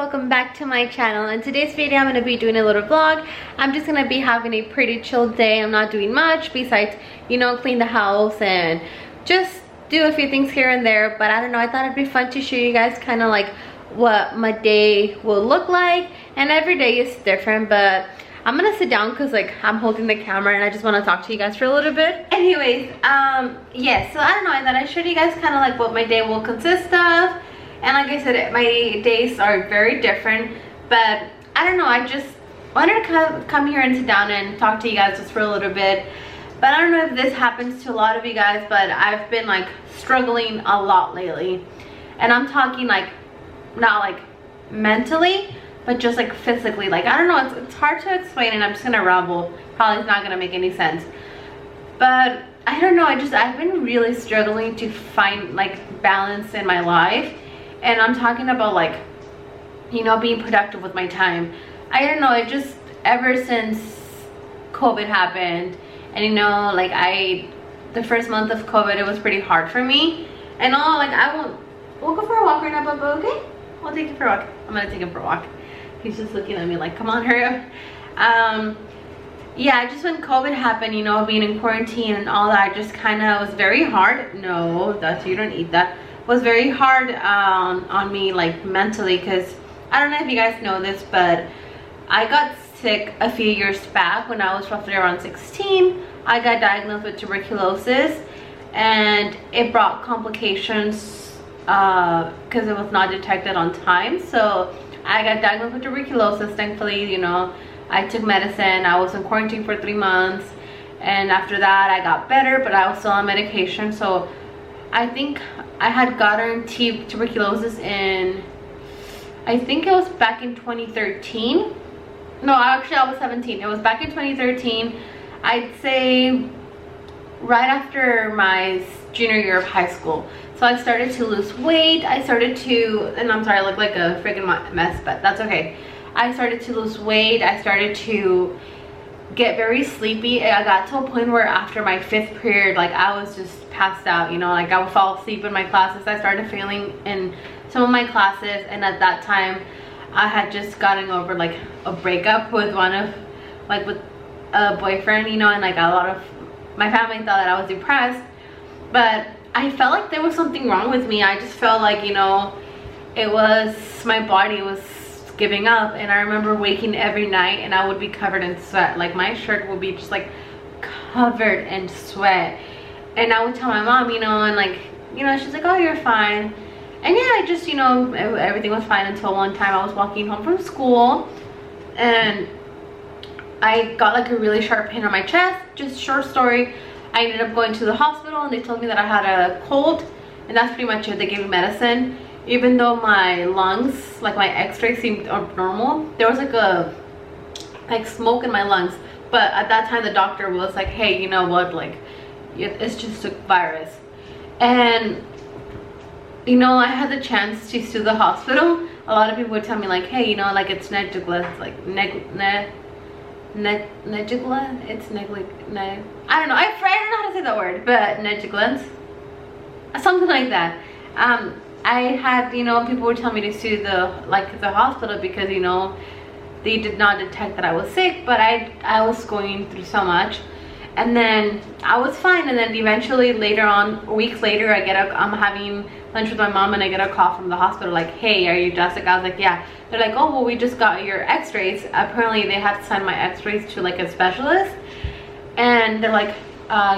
welcome back to my channel. In today's video I'm going to be doing a little vlog. I'm just going to be having a pretty chill day. I'm not doing much besides, you know, clean the house and just do a few things here and there. But I don't know, I thought it'd be fun to show you guys kind of like what my day will look like. And every day is different, but I'm gonna sit down because like I'm holding the camera and I just want to talk to you guys for a little bit. Anyways, yeah, so I don't know, I thought I'd show you guys kind of like what my day will consist of. And like I said, my days are very different, but I don't know, I just wanted to come here and sit down and talk to you guys just for a little bit. But I don't know if this happens to a lot of you guys, but I've been like struggling a lot lately. And I'm talking like, not like mentally, but just like physically. Like, I don't know, it's hard to explain and I'm just gonna ramble. Probably it's not gonna make any sense. But I don't know, I've been really struggling to find like balance in my life. And I'm talking about like, you know, being productive with my time. I don't know, it just, ever since COVID happened, and you know, like the first month of COVID, it was pretty hard for me. And all, like, we'll go for a walk right now, Bubba, okay? We'll take him for a walk. I'm gonna take him for a walk. He's just looking at me like, come on, hurry up. Yeah, just when COVID happened, you know, being in quarantine and all that, just kind of was very hard. No, you don't eat that. Was very hard on me, like mentally, because I don't know if you guys know this, but I got sick a few years back when I was roughly around 16. I got diagnosed with tuberculosis, and it brought complications because it was not detected on time. So I got diagnosed with tuberculosis. Thankfully, you know, I took medicine. I was in quarantine for 3 months, and after that I got better, but I was still on medication. So I think I had gotten tuberculosis in, I think it was back in 2013. No, actually I was 17. It was back in 2013. I'd say right after my junior year of high school. So I started to lose weight. I started to, and I'm sorry, I look like a freaking mess, but that's okay. I started to lose weight. I started to get very sleepy. I got to a point where after my 5th period, like I was just passed out, you know, like I would fall asleep in my classes. I started failing in some of my classes, and at that time I had just gotten over like a breakup with with a boyfriend, you know, and like a lot of my family thought that I was depressed, but I felt like there was something wrong with me. I just felt like, you know, it was my body was giving up. And I remember waking every night and I would be covered in sweat. Like my shirt would be just like covered in sweat, and I would tell my mom, you know, and like, you know, she's like, oh, you're fine. And yeah, I just, you know, everything was fine until one time I was walking home from school and I got like a really sharp pain on my chest. Just short story, I ended up going to the hospital and they told me that I had a cold, and that's pretty much it. They gave me medicine. Even though my lungs, like my x-ray seemed normal, there was like smoke in my lungs. But at that time the doctor was like, hey, you know what, like it's just a virus. And you know, I had the chance to sue the hospital. A lot of people would tell me like, hey, you know, like it's negligence, like negligence, it's I don't know, I don't know how to say that word, but negligence, something like that. I had, you know, people would tell me to sue the hospital because, you know, they did not detect that I was sick, but I was going through so much. And then I was fine, and then eventually later on, weeks later, I'm having lunch with my mom and I get a call from the hospital like, hey, are you Jessica? I was like, yeah. They're like, oh, well, we just got your x-rays. Apparently they had to send my x-rays to like a specialist, and they're like,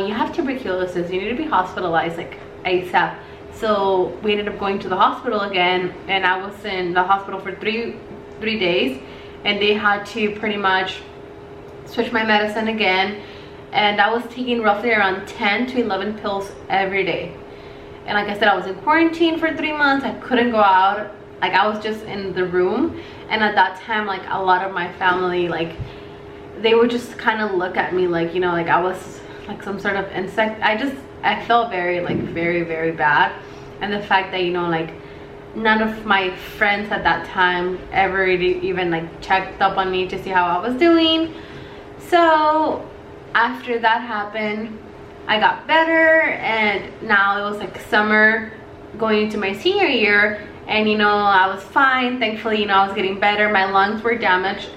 you have tuberculosis, you need to be hospitalized like ASAP. So we ended up going to the hospital again, and I was in the hospital for three days, and they had to pretty much switch my medicine again. And I was taking roughly around 10 to 11 pills every day. And like I said, I was in quarantine for 3 months. I couldn't go out. Like I was just in the room. And at that time, like a lot of my family, like they would just kind of look at me like, you know, like I was like some sort of insect. I felt very, like very, very bad. And the fact that, you know, like none of my friends at that time ever even like checked up on me to see how I was doing. So after that happened, I got better, and now it was like summer going into my senior year, and you know, I was fine. Thankfully, you know, I was getting better. My lungs were damaged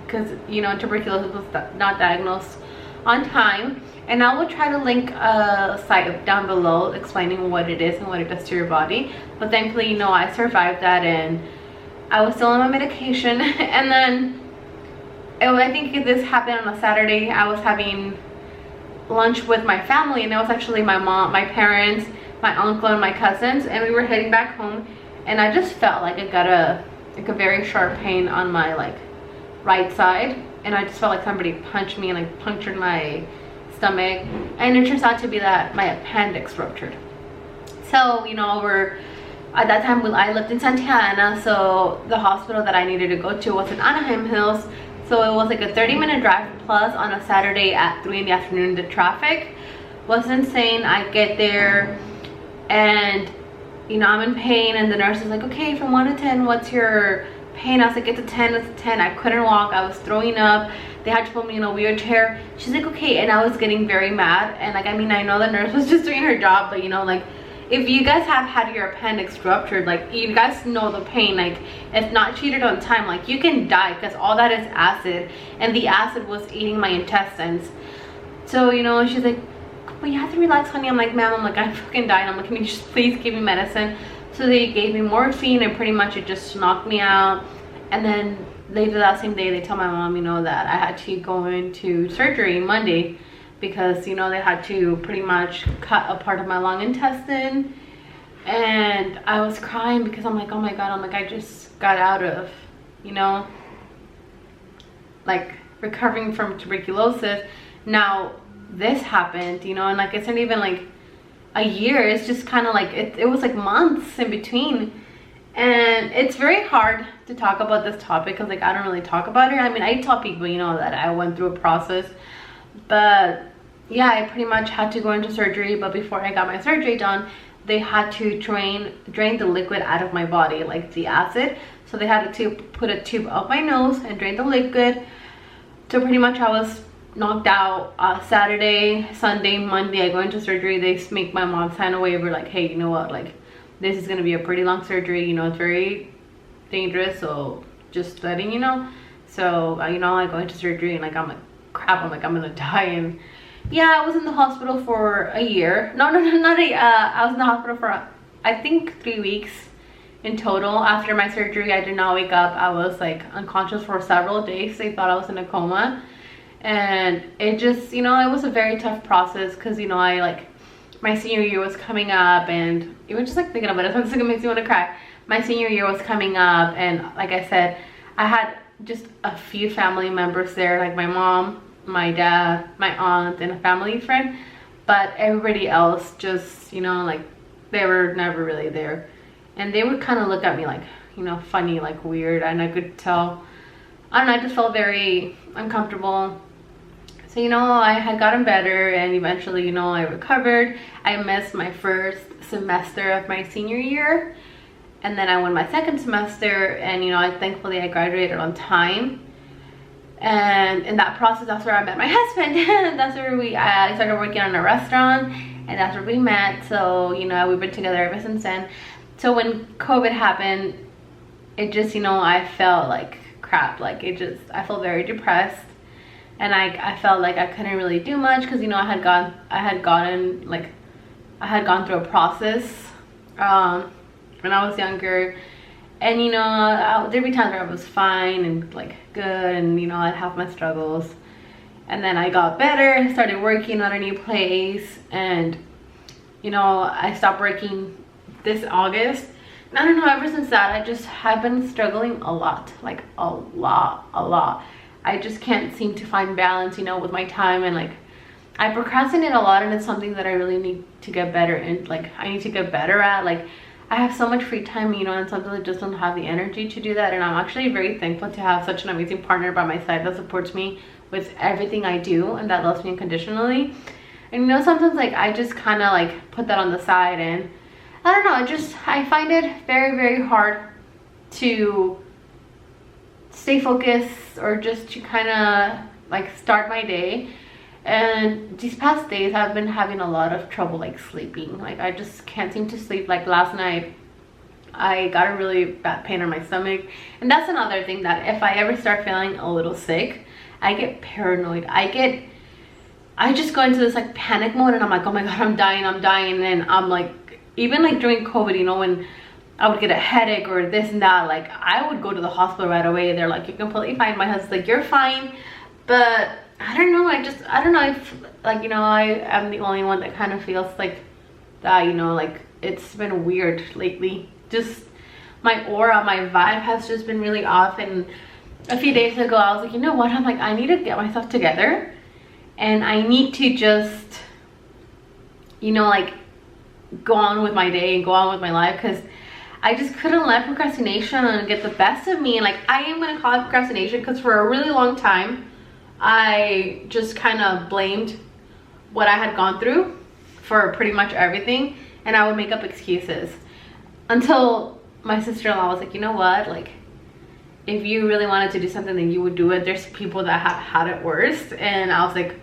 because, you know, tuberculosis was not diagnosed on time. And I will try to link a site down below explaining what it is and what it does to your body. But thankfully, you know, I survived that, and I was still on my medication. And then I think this happened on a Saturday. I was having lunch with my family, and it was actually my mom, my parents, my uncle, and my cousins, and we were heading back home, and I just felt like I got a very sharp pain on my like right side, and I just felt like somebody punched me and like punctured my stomach, and it turns out to be that my appendix ruptured. So, you know, at that time I lived in Santa Ana, so the hospital that I needed to go to was in Anaheim Hills. So it was like a 30-minute drive, plus on a Saturday at 3 in the afternoon. The traffic was insane. I get there and, you know, I'm in pain, and the nurse is like, okay, from 1 to 10, what's your pain? I was like, it's a 10, it's a 10. I couldn't walk, I was throwing up. They had to put me in a wheelchair. She's like, okay, and I was getting very mad. And like, I mean, I know the nurse was just doing her job, but you know, like, if you guys have had your appendix ruptured, like, you guys know the pain. Like, if not treated on time, like, you can die, because all that is acid, and the acid was eating my intestines. So, you know, she's like, but you have to relax, honey. I'm like, ma'am, I'm like, I'm fucking dying. I'm like, can you just please give me medicine? So they gave me morphine, and pretty much it just knocked me out. And then later that same day, they tell my mom, you know, that I had to go into surgery Monday, because, you know, they had to pretty much cut a part of my long intestine. And I was crying because I'm like, oh my God, I'm like, I just got out of, you know, like, recovering from tuberculosis. Now this happened, you know, and like, it's not even like a year. It's just kind of like, it was like months in between. And it's very hard to talk about this topic because, like, I don't really talk about it. I mean, I tell people, you know, that I went through a process, but yeah, I pretty much had to go into surgery. But before I got my surgery done, they had to drain the liquid out of my body, like the acid. So they had to put a tube up my nose and drain the liquid. So pretty much I was knocked out. Saturday, Sunday, Monday, I go into surgery. They make my mom sign a waiver, like, hey, you know what, like, this is gonna be a pretty long surgery, you know, it's very dangerous, so just letting you know. So, you know, I go into surgery, and like, I'm like, crap, I'm like, I'm gonna die. And yeah, I was in the hospital for a year. No, not a, I was in the hospital for, I think, 3 weeks in total. After my surgery, I did not wake up. I was like unconscious for several days. They thought I was in a coma. And it just, you know, it was a very tough process, because, you know, I like, my senior year was coming up, and even just like thinking about it, it makes me want to cry. My senior year was coming up, and like I said, I had just a few family members there, like my mom, my dad, my aunt, and a family friend. But everybody else just, you know, like, they were never really there. And they would kind of look at me like, you know, funny, like weird, and I could tell, I don't know, I just felt very uncomfortable. So, you know, I had gotten better, and eventually, you know, I recovered. I missed my first semester of my senior year, and then I went my second semester, and, you know, thankfully I graduated on time. And in that process, that's where I met my husband. That's where I started working on a restaurant, and that's where we met. So, you know, we've been together ever since then. So when COVID happened, it just, you know, I felt like crap. Like, I felt very depressed. And I felt like I couldn't really do much, because, you know, I had gone through a process when I was younger. And, you know, there'd be times where I was fine and like good, and, you know, I'd have my struggles. And then I got better, started working at a new place, and, you know, I stopped working this August. And I don't know, ever since that, I just have been struggling a lot, like a lot. I just can't seem to find balance, you know, with my time, and like, I procrastinate a lot, and it's something that I really need to get better in. Like, I need to get better at. Like, I have so much free time, you know, and sometimes I just don't have the energy to do that. And I'm actually very thankful to have such an amazing partner by my side that supports me with everything I do, and that loves me unconditionally. And, you know, sometimes like, I just kind of like put that on the side, and I don't know, I find it very, very hard to stay focused, or just to kind of like start my day. And these past days I've been having a lot of trouble like sleeping. Like, I just can't seem to sleep. Like, last night I got a really bad pain in my stomach. And that's another thing, that if I ever start feeling a little sick, I get paranoid. I just go into this like panic mode, and I'm like, oh my god, I'm dying. And I'm like, even like during COVID, you know, when I would get a headache or this and that, like I would go to the hospital right away. They're like, you're completely fine. My husband's like, you're fine. But I don't know, I don't know if, like, you know, I am the only one that kind of feels like that, you know, like it's been weird lately. Just my aura, my vibe has just been really off. And a few days ago I was like, you know what, I'm like, I need to get myself together, and I need to just, you know, like go on with my day and go on with my life, because I just couldn't let procrastination get the best of me. And like, I am gonna call it procrastination, because for a really long time I just kind of blamed what I had gone through for pretty much everything, and I would make up excuses until my sister-in-law was like, you know what, like if you really wanted to do something, then you would do it. There's people that have had it worse. And I was like,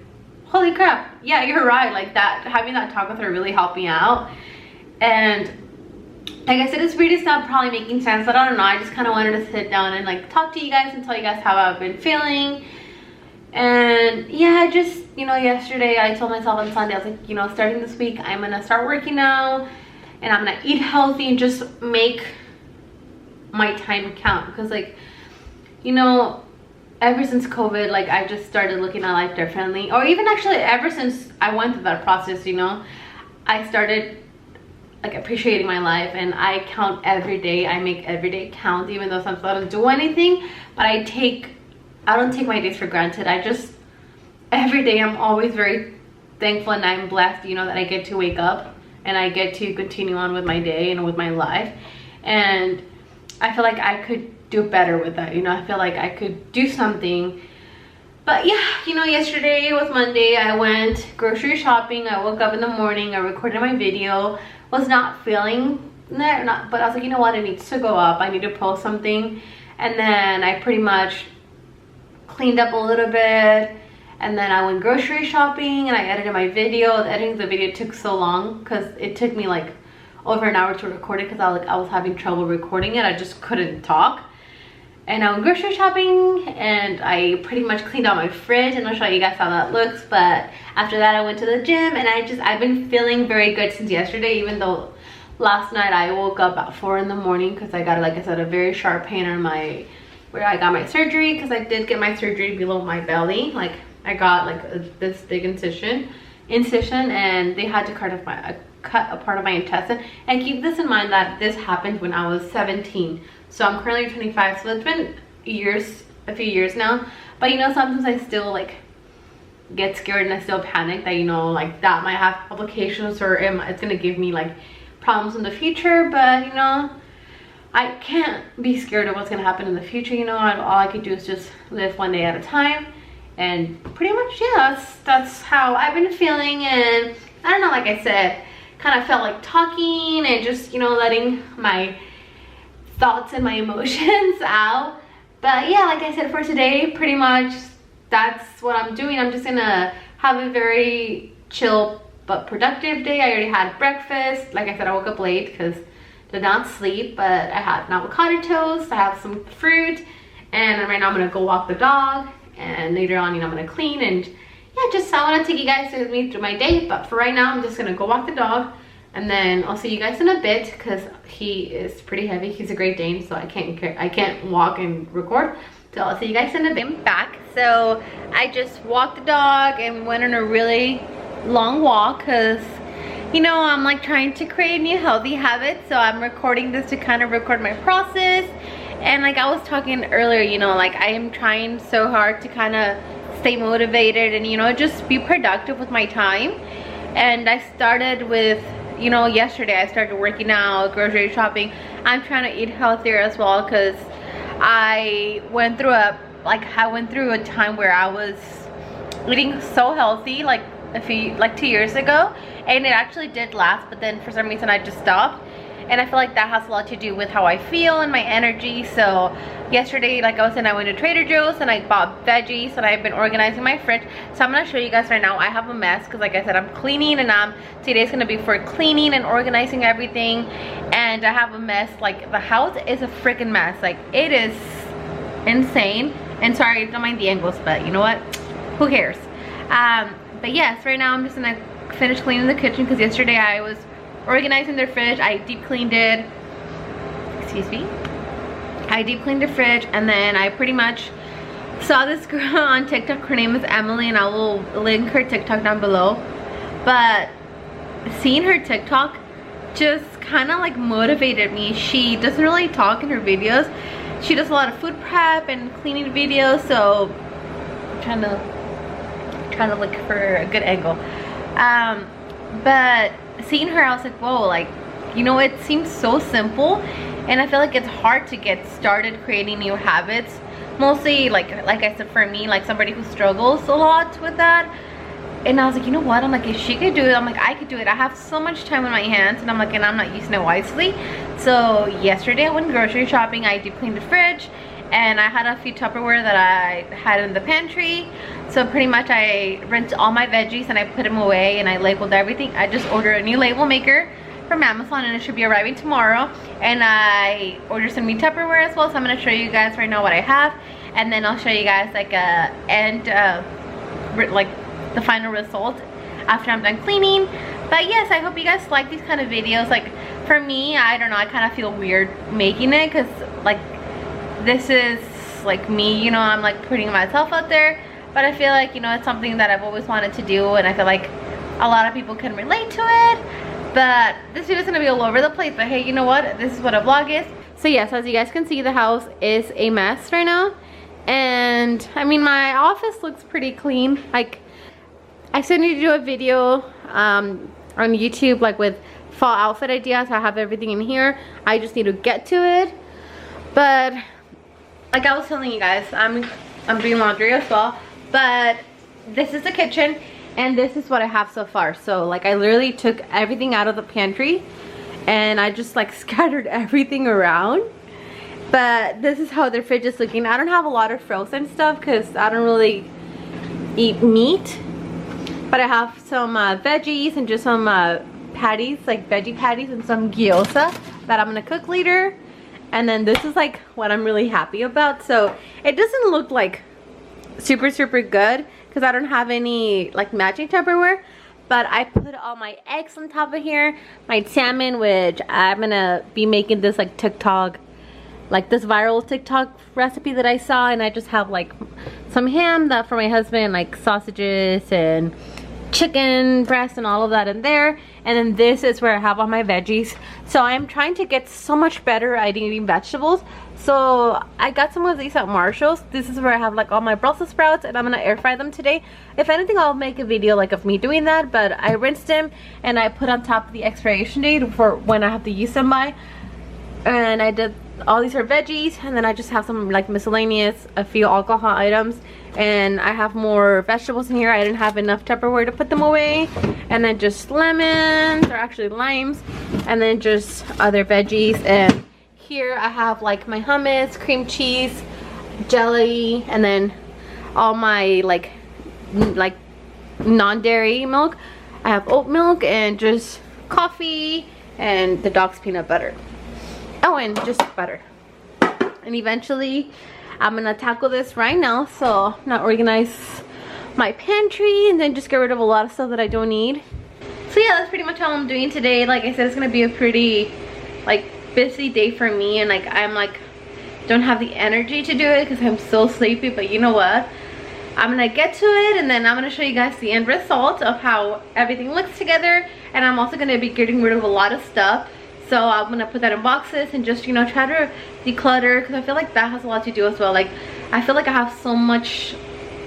holy crap, yeah, you're right. Like that, having that talk with her really helped me out. And like I said, this video is not probably making sense, but I don't know, I just kind of wanted to sit down and like talk to you guys and tell you guys how I've been feeling. And yeah, just, you know, yesterday I told myself on Sunday, I was like, you know, starting this week I'm gonna start working now, and I'm gonna eat healthy and just make my time count. Because like, you know, ever since COVID, like I just started looking at life differently. Or even actually ever since I went through that process, you know, I started like appreciating my life, and I count every day. I make every day count, even though sometimes I don't do anything. But I don't take my days for granted. I just, every day I'm always very thankful, and I'm blessed, you know, that I get to wake up and I get to continue on with my day and with my life. And I feel like I could do better with that, you know. I feel like I could do something. But yeah, you know, yesterday was Monday. I went grocery shopping. I woke up in the morning, I recorded my video, was not feeling that, but I was like, you know what, it needs to go up, I need to post something. And then I pretty much cleaned up a little bit, and then I went grocery shopping, and I edited my video. The editing of the video took so long because it took me like over an hour to record it, because I was having trouble recording it. I just couldn't talk. And I went grocery shopping, and I pretty much cleaned out my fridge, and I'll show you guys how that looks. But after that I went to the gym, and I've been feeling very good since yesterday, even though last night I woke up at 4 in the morning because I got, like I said, a very sharp pain on my, where I got my surgery, because I did get my surgery below my belly. Like I got like this big incision, and they had to cut a part of my intestine. And keep this in mind that this happened when I was 17, so I'm currently 25, so it's been a few years now. But you know, sometimes I still like get scared, and I still panic that, you know, like that might have complications, or it's gonna give me like problems in the future. But you know, I can't be scared of what's gonna happen in the future. You know, all I could do is just live one day at a time. And pretty much, yeah, that's how I've been feeling. And I don't know, like I said, kind of felt like talking and just, you know, letting my thoughts and my emotions out. But yeah, like I said, for today, pretty much that's what I'm doing. I'm just gonna have a very chill but productive day. I already had breakfast. Like I said, I woke up late because did not sleep, but I had an avocado toast, I have some fruit, and right now I'm gonna go walk the dog. And later on, you know, I'm gonna clean. And yeah, just I want to take you guys with me through my day. But for right now, I'm just gonna go walk the dog, and then I'll see you guys in a bit, because he is pretty heavy. He's a Great Dane, so I can't walk and record. So I'll see you guys in a bit. I'm back. So I just walked the dog and went on a really long walk, because you know, I'm like trying to create new healthy habits. So I'm recording this to kind of record my process. And like I was talking earlier, you know, like I am trying so hard to kind of stay motivated and, you know, just be productive with my time. And I started with, you know, yesterday I started working out, grocery shopping. I'm trying to eat healthier as well, because I went through a time where I was eating so healthy, like 2 years ago, and it actually did last, but then for some reason I just stopped. and I feel like that has a lot to do with how I feel and my energy. So yesterday, like I was saying, I went to Trader Joe's and I bought veggies, and I've been organizing my fridge. So I'm gonna show you guys right now. I have a mess because, like I said, I'm cleaning, and today's gonna be for cleaning and organizing everything. And I have a mess. Like, the house is a freaking mess. Like, it is insane. And sorry, don't mind the angles, but you know what, who cares? But yes, right now I'm just gonna finish cleaning the kitchen because yesterday I was organizing their fridge. I deep cleaned it. Excuse me. I deep cleaned the fridge, and then I pretty much saw this girl on TikTok. Her name is Emily, and I will link her TikTok down below. But seeing her TikTok just kind of like motivated me. She doesn't really talk in her videos. She does a lot of food prep and cleaning videos, so I'm trying to look for a good angle. But seeing her, I was like, whoa, like, you know, it seems so simple, and I feel like it's hard to get started creating new habits. Mostly, like I said, for me, like somebody who struggles a lot with that. And I was like, you know what, I'm like, if she could do it, I'm like, I could do it. I have so much time on my hands, and I'm like, and I'm not using it wisely. So yesterday I went grocery shopping. I deep cleaned the fridge, and I had a few Tupperware that I had in the pantry. So pretty much I rinsed all my veggies and I put them away, and I labeled everything. I just ordered a new label maker from Amazon, and it should be arriving tomorrow. And I ordered some new Tupperware as well, so I'm going to show you guys right now what I have, and then I'll show you guys like like the final result after I'm done cleaning. But yes, I hope you guys like these kind of videos. Like, for me, I don't know, I kind of feel weird making it because like this is like me, you know, I'm like putting myself out there. But I feel like, you know, it's something that I've always wanted to do, and I feel like a lot of people can relate to it. But this video is going to be all over the place, but hey, you know what, this is what a vlog is. So yes, as you guys can see, the house is a mess right now. And I mean, my office looks pretty clean. Like, I still need to do a video on YouTube, like with fall outfit ideas. I have everything in here. I just need to get to it. But like I was telling you guys, I'm doing laundry as well. But this is the kitchen, and this is what I have so far. So like, I literally took everything out of the pantry, and I just like scattered everything around. But this is how their fridge is looking. I don't have a lot of frozen stuff because I don't really eat meat. But I have some veggies and just some patties, like veggie patties, and some gyoza that I'm gonna cook later. And then this is like what I'm really happy about. So it doesn't look like super good because I don't have any like matching Tupperware. But I put all my eggs on top of here, my salmon, which I'm gonna be making this like TikTok, like this viral TikTok recipe that I saw. And I just have like some ham that for my husband, like sausages and chicken breast and all of that in there. And then this is where I have all my veggies. So I'm trying to get so much better at eating vegetables. So I got some of these at Marshall's. This is where I have like all my Brussels sprouts, and I'm gonna air fry them today. If anything, I'll make a video like of me doing that. But I rinsed them and I put on top the expiration date for when I have to use them by. And I did all these are veggies, and then I just have some like miscellaneous, a few alcohol items, and I have more vegetables in here. I didn't have enough Tupperware to put them away. And then just lemons, or actually limes, and then just other veggies. And here I have like my hummus, cream cheese, jelly, and then all my like non-dairy milk. I have oat milk and just coffee and the dog's peanut butter. Oh, and just butter. And eventually I'm gonna tackle this right now, so I'm gonna organize my pantry and then just get rid of a lot of stuff that I don't need. So yeah, that's pretty much all I'm doing today. Like I said, it's gonna be a pretty like busy day for me, and like I'm like don't have the energy to do it because I'm so sleepy. But you know what, I'm gonna get to it, and then I'm gonna show you guys the end result of how everything looks together. And I'm also gonna be getting rid of a lot of stuff. So I'm gonna put that in boxes and just, you know, try to declutter, because I feel like that has a lot to do as well. Like, I feel like I have so much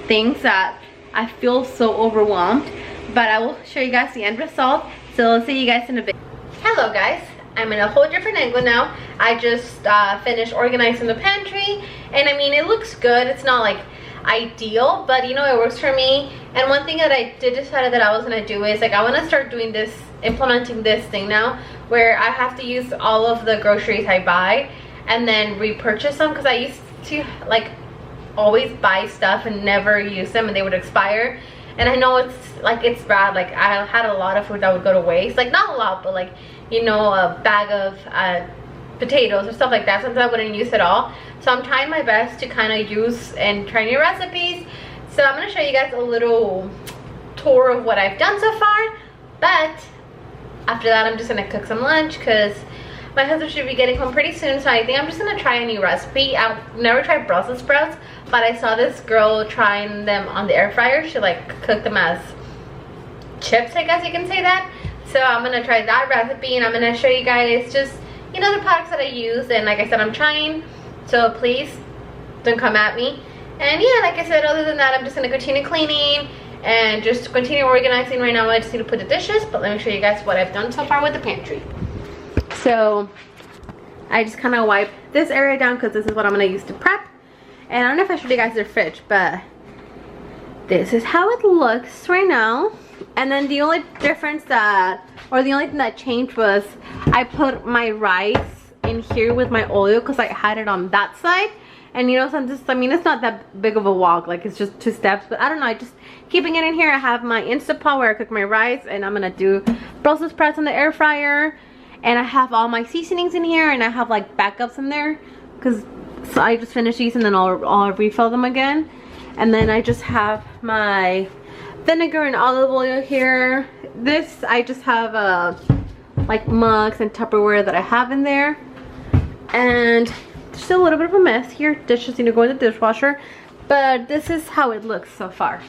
things that I feel so overwhelmed. But I will show you guys the end result. So I'll see you guys in a bit. Hello guys, I'm in a whole different angle now. I just finished organizing the pantry, and I mean, it looks good. It's not like ideal, but you know, it works for me. And one thing that I did decide that I was gonna do is like, I want to start doing this implementing this thing now where I have to use all of the groceries I buy and then repurchase them, because I used to like always buy stuff and never use them and they would expire. And I know it's like, it's bad. Like I had a lot of food that would go to waste, like not a lot, but like, you know, a bag of potatoes or stuff like that. Sometimes I wouldn't use it all. So I'm trying my best to kind of use and try new recipes. So I'm going to show you guys a little tour of what I've done so far. But after that, I'm just going to cook some lunch because my husband should be getting home pretty soon. So I think I'm just going to try a new recipe. I've never tried Brussels sprouts, but I saw this girl trying them on the air fryer. She like cooked them as chips, I guess you can say that. So I'm going to try that recipe, and I'm going to show you guys just, you know, the products that I use. And like I said, I'm trying, so please don't come at me. And yeah, like I said, other than that, I'm just going to continue cleaning and just continue organizing. Right now I just need to put the dishes, but let me show you guys what I've done so far with the pantry. So I just kind of wipe this area down because this is what I'm going to use to prep. And I don't know if I showed you guys the fridge, but this is how it looks right now. And then the only difference that, or the only thing that changed was I put my rice in here with my oil because I had it on that side. And you know, so I'm just, I mean, it's not that big of a walk, like it's just 2 steps, but I don't know, I just keeping it in here. I have my Instant Pot where I cook my rice, and I'm gonna do Brussels sprouts in the air fryer. And I have all my seasonings in here, and I have like backups in there because so I just finished these and then I'll refill them again. And then I just have my vinegar and olive oil here. This, I just have like mugs and Tupperware that I have in there. And there's still a little bit of a mess here. Dishes need to go in the dishwasher. But this is how it looks so far.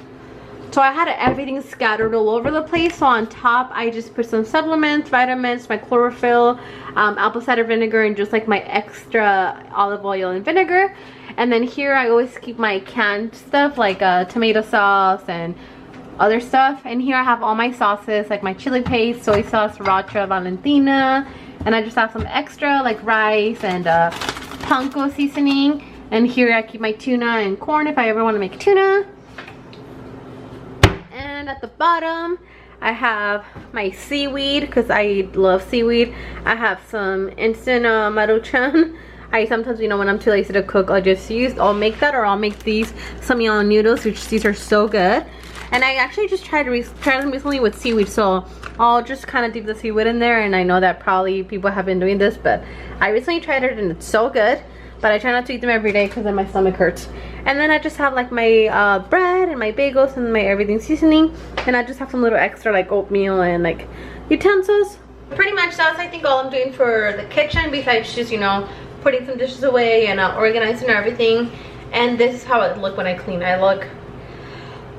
So I had everything scattered all over the place. So on top, I just put some supplements, vitamins, my chlorophyll, apple cider vinegar, and just like my extra olive oil and vinegar. And then here I always keep my canned stuff like tomato sauce and other stuff. And here I have all my sauces, like my chili paste, soy sauce, sriracha, Valentina. And I just have some extra like rice and panko seasoning. And here I keep my tuna and corn if I ever want to make tuna. And at the bottom I have my seaweed because I love seaweed. I have some instant maruchan. I sometimes, you know, when I'm too lazy to cook, I'll make that, or I'll make these samyang noodles, which these are so good. And I actually just tried them recently with seaweed, so I'll just kind of dip the seaweed in there. And I know that probably people have been doing this, but I recently tried it and it's so good. But I try not to eat them every day because then my stomach hurts. And then I just have like my bread and my bagels and my everything seasoning. And I just have some little extra like oatmeal and like utensils. Pretty much that's, I think, all I'm doing for the kitchen, besides just, you know, putting some dishes away and organizing everything. And this is how it look when I clean. I look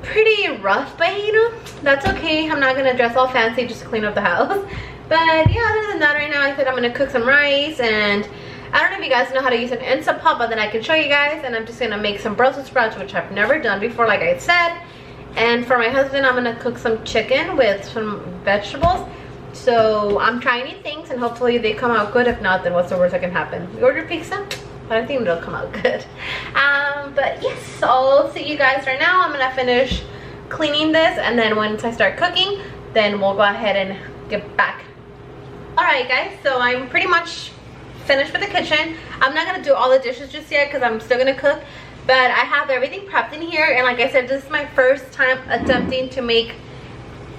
pretty rough, but you know, that's okay. I'm not gonna dress all fancy just to clean up the house. But yeah, other than that, right now I said I'm gonna cook some rice, and I don't know if you guys know how to use an Instant Pot, but then I can show you guys. And I'm just gonna make some Brussels sprouts, which I've never done before, like I said. And for my husband, I'm gonna cook some chicken with some vegetables. So I'm trying new things and hopefully they come out good. If not, then what's the worst that can happen? We ordered pizza, but I think it'll come out good. But yes, so I'll see you guys right now. I'm gonna finish cleaning this, and then once I start cooking, then we'll go ahead and get back. Alright guys, so I'm pretty much finished with the kitchen. I'm not gonna do all the dishes just yet because I'm still gonna cook, but I have everything prepped in here. And like I said, this is my first time attempting to make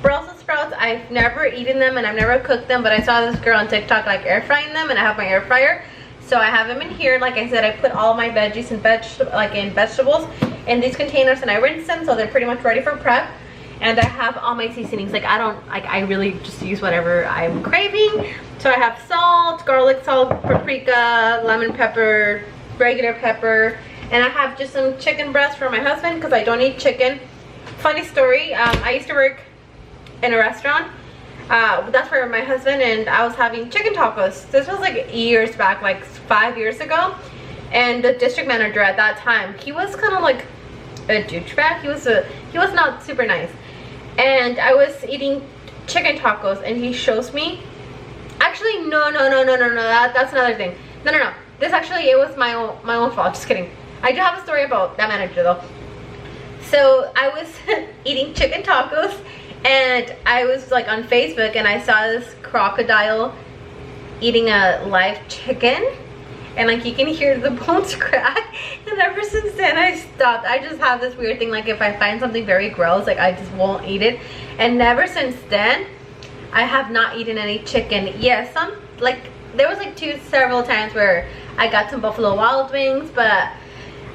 Brussels sprouts. I've never eaten them and I've never cooked them, but I saw this girl on TikTok like air frying them, and I have my air fryer. So I have them in here. Like I said, I put all my veggies and vegetables in these containers, and I rinse them so they're pretty much ready for prep. And I have all my seasonings. Like I really just use whatever I'm craving. So I have salt, garlic salt, paprika, lemon pepper, regular pepper, and I have just some chicken breast for my husband because I don't eat chicken. Funny story, I used to work in a restaurant. That's for my husband, and I was having chicken tacos. This was like years back, like 5 years ago. And the district manager at that time, he was kind of like a douchebag. He was not super nice. And I was eating chicken tacos, and he shows me. Actually, no. That's another thing. No. This actually, it was my own fault. Just kidding. I do have a story about that manager though. So I was eating chicken tacos, And I was like on Facebook and I saw this crocodile eating a live chicken, and like you can hear the bones crack, and ever since then I stopped. I just have this weird thing, like if I find something very gross, like I just won't eat it. And ever since then I have not eaten any chicken. Yes, some, like there was like several times where I got some Buffalo Wild Wings, but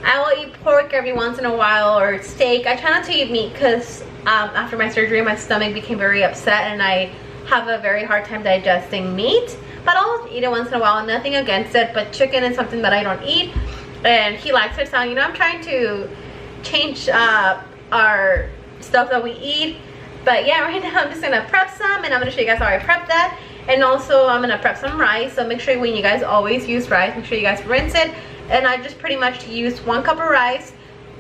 I will eat pork every once in a while, or steak. I try not to eat meat because after my surgery my stomach became very upset and I have a very hard time digesting meat. But I'll eat it once in a while, nothing against it, but chicken is something that I don't eat, and he likes it. So, you know, I'm trying to change our stuff that we eat. But yeah, right now I'm just gonna prep some, and I'm gonna show you guys how I prep that. And also I'm gonna prep some rice, so make sure when you guys always use rice, make sure you guys rinse it. And I just pretty much use 1 cup of rice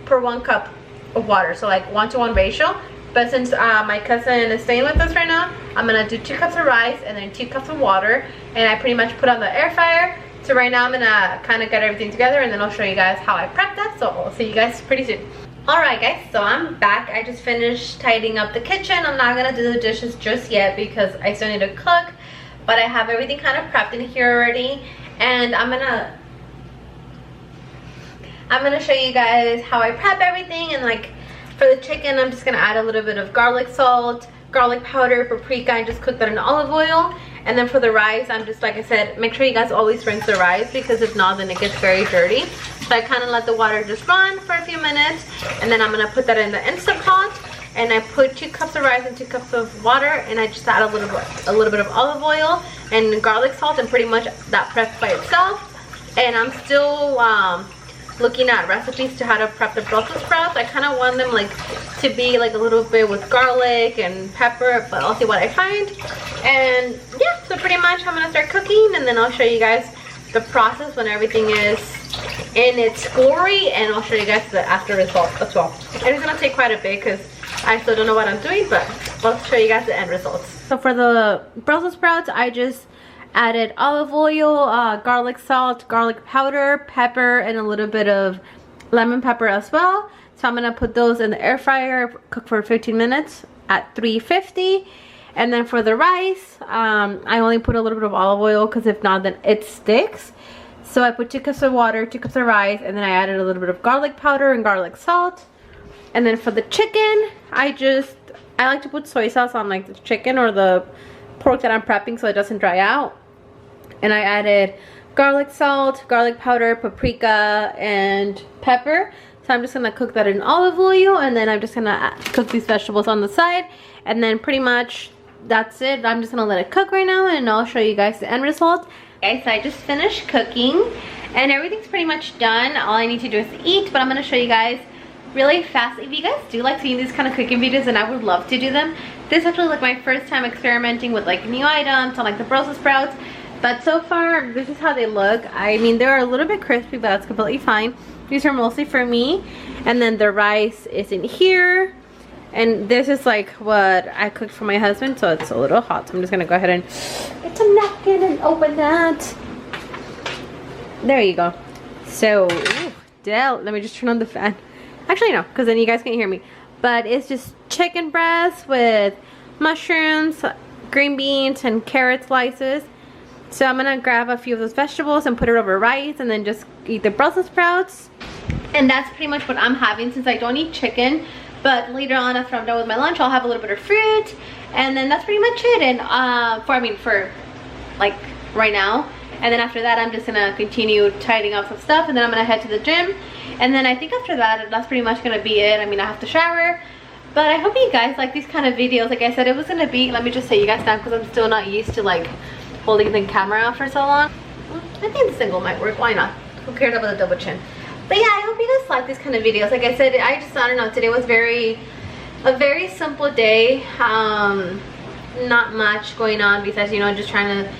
per 1 cup of water, so like 1-to-1 ratio. But since my cousin is staying with us right now, I'm gonna do 2 cups of rice and then 2 cups of water, and I pretty much put on the air fryer. So right now I'm gonna kind of get everything together, and then I'll show you guys how I prep that. So I'll see you guys pretty soon. Alright guys, so I'm back. I just finished tidying up the kitchen. I'm not gonna do the dishes just yet because I still need to cook, but I have everything kind of prepped in here already, and I'm gonna show you guys how I prep everything. And like for the chicken, I'm just gonna add a little bit of garlic salt, garlic powder, paprika, and just cook that in olive oil. And then for the rice, I'm just, like I said, make sure you guys always rinse the rice, because if not, then it gets very dirty. So I kind of let the water just run for a few minutes, and then I'm gonna put that in the Instant Pot. And I put 2 cups of rice and 2 cups of water, and I just add a little bit of olive oil and garlic salt, and pretty much that preps by itself. And I'm still looking at recipes to how to prep the Brussels sprouts. I kind of want them like to be like a little bit with garlic and pepper, but I'll see what I find. And yeah, so pretty much I'm gonna start cooking, and then I'll show you guys the process when everything is in its glory, and I'll show you guys the after result as well. It is gonna take quite a bit because I still don't know what I'm doing, but I'll show you guys the end results. So for the Brussels sprouts, I just added olive oil, garlic salt, garlic powder, pepper, and a little bit of lemon pepper as well. So I'm gonna put those in the air fryer, cook for 15 minutes at 350. And then for the rice, I only put a little bit of olive oil because if not, then it sticks. So I put 2 cups of water, 2 cups of rice, and then I added a little bit of garlic powder and garlic salt. And then for the chicken, I like to put soy sauce on like the chicken or the pork that I'm prepping so it doesn't dry out. And I added garlic salt, garlic powder, paprika, and pepper. So I'm just gonna cook that in olive oil, and then I'm just gonna cook these vegetables on the side, and then pretty much that's it. I'm just gonna let it cook right now, and I'll show you guys the end result. Guys, so I just finished cooking and everything's pretty much done. All I need to do is eat, but I'm gonna show you guys really fast. If you guys do like seeing these kind of cooking videos, and I would love to do them. This is actually like my first time experimenting with like new items on like the Brussels sprouts. But so far, this is how they look. I mean, they're a little bit crispy, but that's completely fine. These are mostly for me. And then the rice is in here. And this is like what I cooked for my husband, so it's a little hot. So I'm just gonna go ahead and get some napkin and open that. There you go. So, let me just turn on the fan. Actually, no, because then you guys can't hear me. But it's just chicken breast with mushrooms, green beans, and carrot slices. So I'm gonna grab a few of those vegetables and put it over rice, and then just eat the Brussels sprouts. And that's pretty much what I'm having since I don't eat chicken. But later on, after I'm done with my lunch, I'll have a little bit of fruit, and then that's pretty much it. And for like right now. And then after that, I'm just gonna continue tidying up some stuff, and then I'm gonna head to the gym. And then I think after that, that's pretty much gonna be it. I mean, I have to shower. But I hope you guys like these kind of videos. Like I said, it was gonna be, let me just say you guys now, because I'm still not used to like holding the camera for so long. I think the single might work. Why not? Who cares about a double chin? But yeah, I hope you guys like these kind of videos. Like I said, I don't know, today was a very simple day. Not much going on besides, you know, just trying to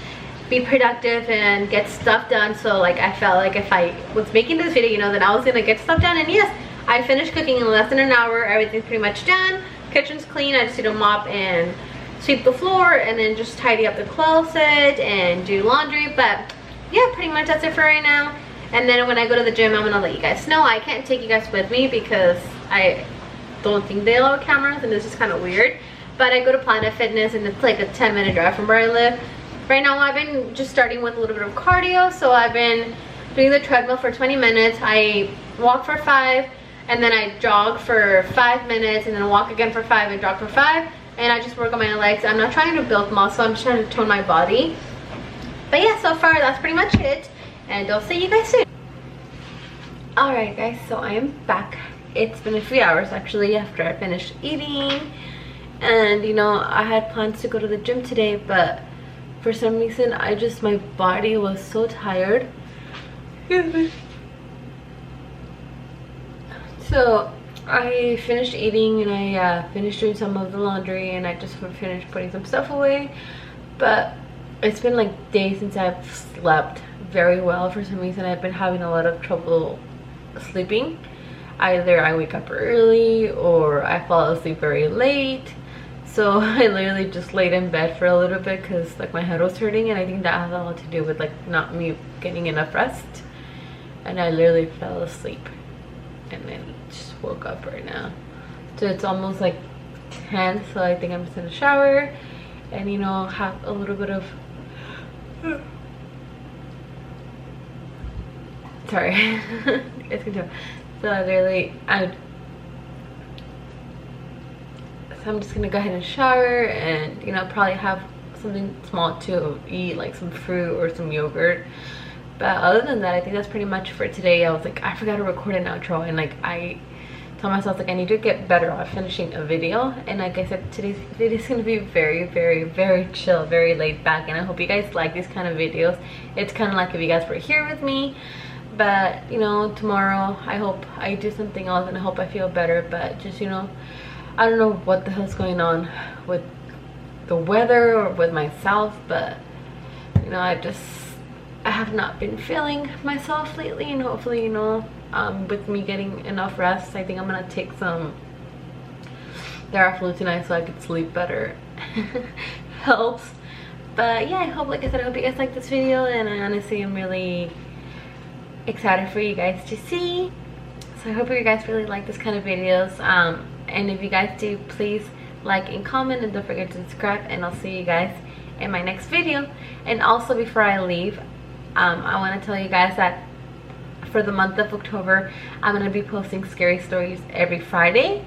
be productive and get stuff done. So like I felt like if I was making this video, you know, then I was gonna get stuff done. And yes, I finished cooking in less than an hour. Everything's pretty much done. Kitchen's clean. I just need to mop and sweep the floor, and then just tidy up the closet and do laundry. But yeah, pretty much that's it for right now. And then when I go to the gym, I'm gonna let you guys know. I can't take you guys with me because I don't think they allow cameras, and this is kind of weird. but I go to Planet Fitness and it's like a 10-minute drive from where I live. Right now I've been just starting with a little bit of cardio, so I've been doing the treadmill for 20 minutes. I walk for 5, and then I jog for 5 minutes, and then walk again for 5 and jog for 5, and I just work on my legs. I'm not trying to build muscle, I'm just trying to tone my body. But yeah, so far that's pretty much it, and I'll see you guys soon. Alright guys, so I am back. It's been a few hours actually after I finished eating, and you know, I had plans to go to the gym today, but for some reason my body was so tired. Excuse me. So I finished eating, and I finished doing some of the laundry, and I just finished putting some stuff away. But it's been like days since I've slept very well. For some reason I've been having a lot of trouble sleeping. Either I wake up early or I fall asleep very late. So I literally just laid in bed for a little bit because like my head was hurting, and I think that has a lot to do with like not me getting enough rest. And I literally fell asleep and then just woke up right now. So it's almost like 10, so I think I'm just gonna shower and, you know, have a little bit of sorry. It's good. So I'm just gonna go ahead and shower and, you know, probably have something small to eat, like some fruit or some yogurt. But other than that, I think that's pretty much for today. I was like, I forgot to record an outro, and like I told myself like I need to get better at finishing a video. And like I said, today's video is gonna be very, very, very chill, very laid back, and I hope you guys like these kind of videos. It's kind of like if you guys were here with me. But you know, tomorrow I hope I do something else, and I hope I feel better. But just, you know, I don't know what the hell's going on with the weather or with myself, but you know, I have not been feeling myself lately, and hopefully, you know, with me getting enough rest, I think I'm gonna take some Theraflu tonight so I could sleep better. Helps. But yeah, I hope, like I said, I hope you guys like this video, and I honestly am really excited for you guys to see. So I hope you guys really like this kind of videos, and if you guys do, please like and comment, and don't forget to subscribe, and I'll see you guys in my next video. And also, before I leave, I want to tell you guys that for the month of October, I'm going to be posting scary stories every Friday.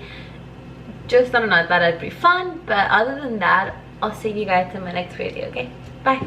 Just, I don't know, I thought it'd be fun, but other than that, I'll see you guys in my next video. Okay, bye.